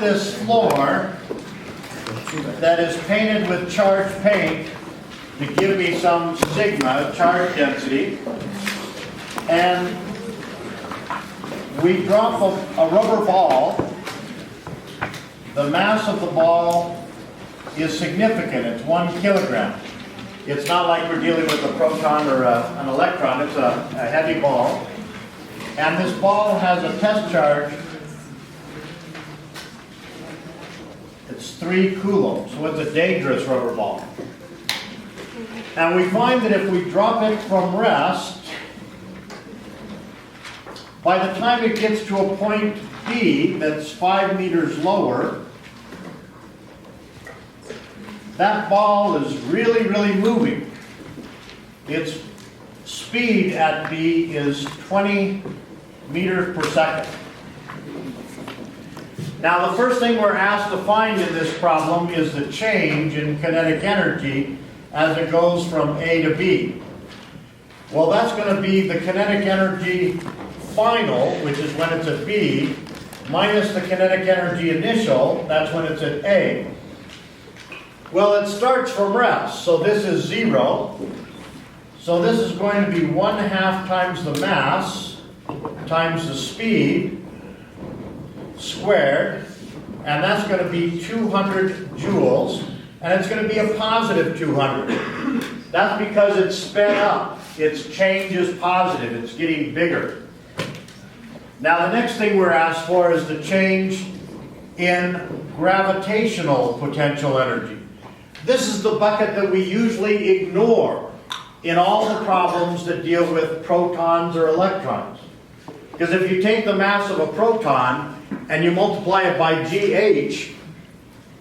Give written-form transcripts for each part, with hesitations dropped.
this floor that is painted with charged paint to give me some sigma charge density, and we drop a rubber ball. The mass of the ball is significant. It's 1 kilogram. It's not like we're dealing with a proton or an electron. It's a heavy ball. And this ball has a test charge. It's 3 coulombs, so it's a dangerous rubber ball. And we find that if we drop it from rest, by the time it gets to a point B that's 5 meters lower, that ball is really, really moving. Its speed at B is 20 meters per second. Now, the first thing we're asked to find in this problem is the change in kinetic energy as it goes from A to B. Well, that's going to be the kinetic energy final, which is when it's at B, minus the kinetic energy initial, that's when it's at A. Well, it starts from rest, so this is 0. So this is going to be 1/2 times the mass times the speed squared, and that's going to be 200 joules, and it's going to be a positive 200. That's because it's sped up. Its change is positive. It's getting bigger. Now, the next thing we're asked for is the change in gravitational potential energy. This is the bucket that we usually ignore in all the problems that deal with protons or electrons. Because if you take the mass of a proton and you multiply it by GH,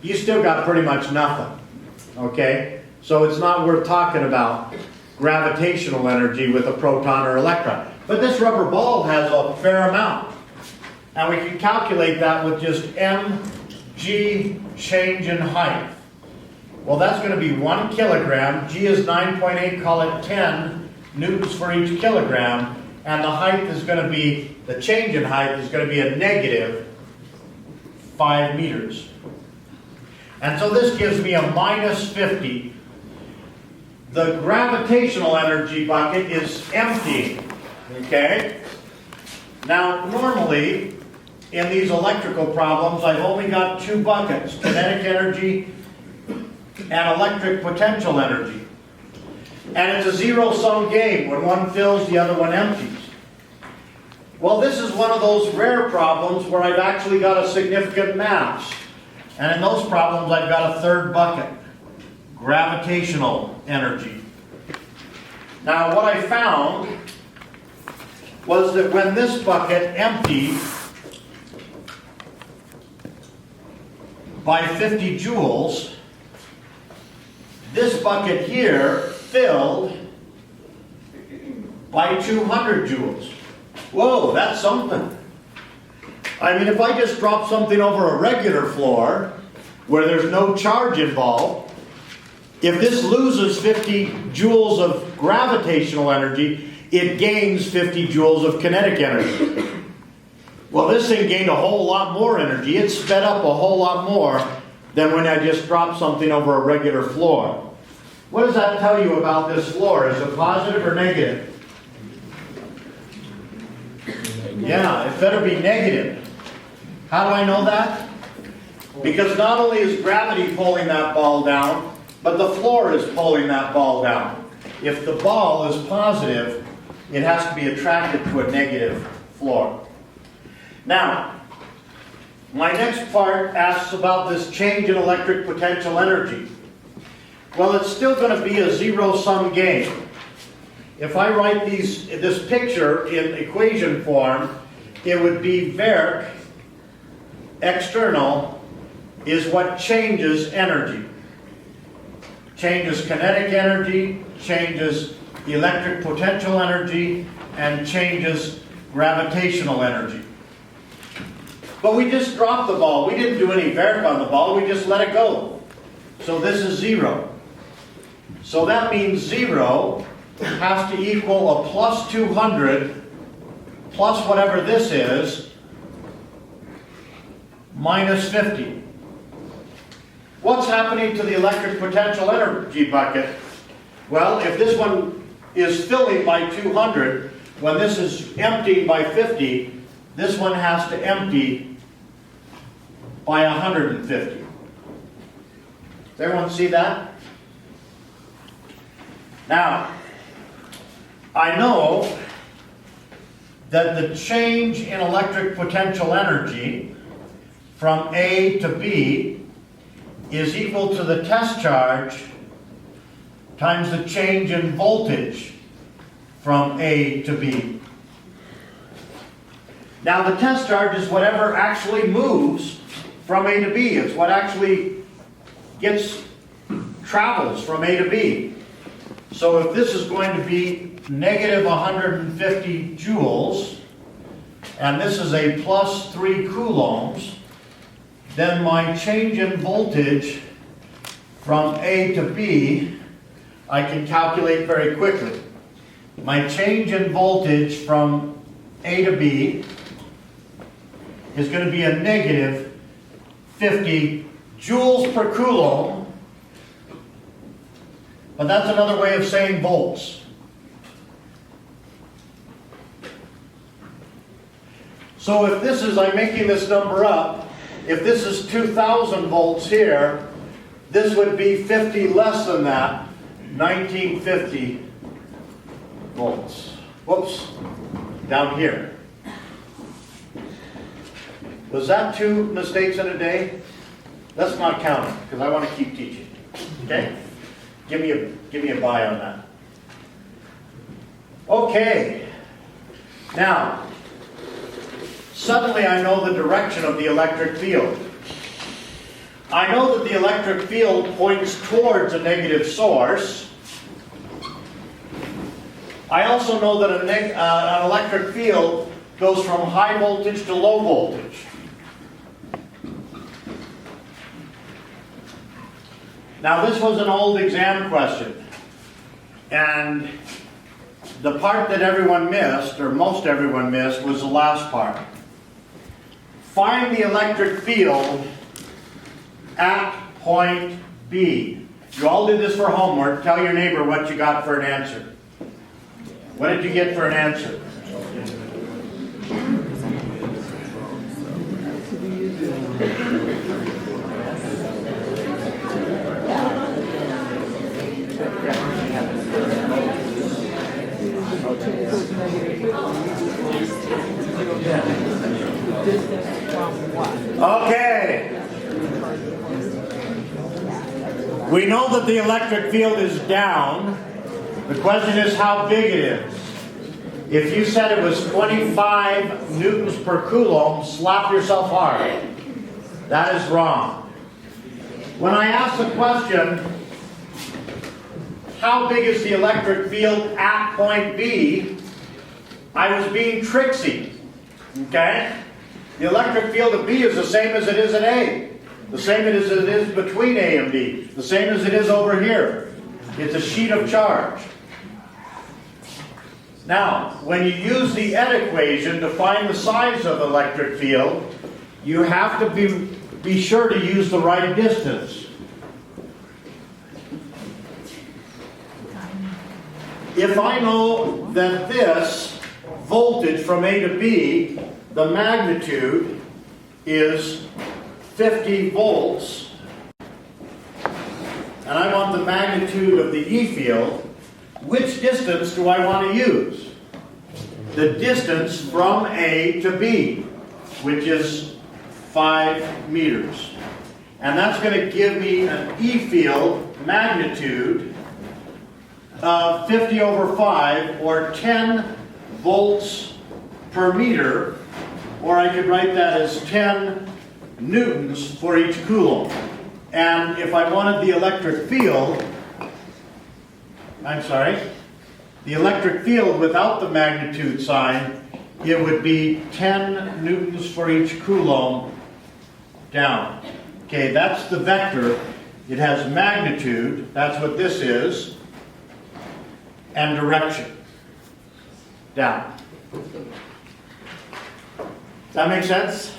you still got pretty much nothing. Okay? So it's not worth talking about gravitational energy with a proton or electron. But this rubber ball has a fair amount. And we can calculate that with just mg change in height. Well, that's going to be 1 kilogram. G is 9.8, call it 10 newtons for each kilogram. And the height is going to be, the change in height is going to be a negative 5 meters. And so this gives me a minus 50. The gravitational energy bucket is empty. Okay? Now, normally, in these electrical problems, I've only got 2 buckets, kinetic energy and electric potential energy. And it's a zero-sum game. When one fills, the other one empties. Well, this is one of those rare problems where I've actually got a significant mass. And in those problems, I've got a 3rd bucket, gravitational energy. Now, what I found was that when this bucket emptied by 50 joules, this bucket here filled by 200 joules. Whoa, that's something. I mean, if I just drop something over a regular floor where there's no charge involved, if this loses 50 joules of gravitational energy, it gains 50 joules of kinetic energy. Well, this thing gained a whole lot more energy. It sped up a whole lot more than when I just dropped something over a regular floor. What does that tell you about this floor? Is it positive or negative? Yeah, it better be negative. How do I know that? Because not only is gravity pulling that ball down, but the floor is pulling that ball down. If the ball is positive, it has to be attracted to a negative floor. Now, my next part asks about this change in electric potential energy. Well, it's still going to be a zero-sum game. If I write this picture in equation form, it would be Verk external is what changes energy. Changes kinetic energy, changes electric potential energy, and changes gravitational energy. But we just dropped the ball. We didn't do any Verk on the ball. We just let it go. So this is 0. So that means 0 has to equal a plus 200 plus whatever this is minus 50. What's happening to the electric potential energy bucket? Well, if this one is filling by 200, when this is emptying by 50, this one has to empty by 150. Does everyone see that? Now, I know that the change in electric potential energy from A to B is equal to the test charge times the change in voltage from A to B. Now the test charge is whatever actually moves from A to B. It's what actually travels from A to B. So if this is going to be negative 150 joules, and this is a plus 3 coulombs, then my change in voltage from A to B, I can calculate very quickly. My change in voltage from A to B is going to be a negative 50 joules per coulomb, but that's another way of saying volts. So if this is, I'm making this number up, if this is 2,000 volts here, this would be 50 less than that, 1950 volts. Whoops, down here. Was that 2 mistakes in a day? Let's not count it, because I want to keep teaching. Okay? Give me a buy on that. Okay. Now, suddenly I know the direction of the electric field. I know that the electric field points towards a negative source. I also know that an electric field goes from high voltage to low voltage. Now this was an old exam question, and the part that everyone missed, or most everyone missed, was the last part. Find the electric field at point B. You all did this for homework. Tell your neighbor what you got for an answer. What did you get for an answer? Okay. We know that the electric field is down. The question is how big it is. If you said it was 25 newtons per coulomb, slap yourself hard. That is wrong. When I asked the question, how big is the electric field at point B, I was being tricksy. Okay? The electric field at B is the same as it is at A. The same as it is between A and B. The same as it is over here. It's a sheet of charge. Now, when you use the ED equation to find the size of the electric field, you have to be sure to use the right distance. If I know that this voltage from A to B, the magnitude is 50 volts, and I want the magnitude of the E field, which distance do I want to use? The distance from A to B, which is 5 meters. And that's going to give me an E field magnitude of 50 over 5, or 10 volts per meter, or I could write that as 10 newtons for each coulomb. And if I wanted the electric field, the electric field without the magnitude sign, it would be 10 newtons for each coulomb down. Okay, that's the vector. It has magnitude, that's what this is, and direction, down. Does that make sense?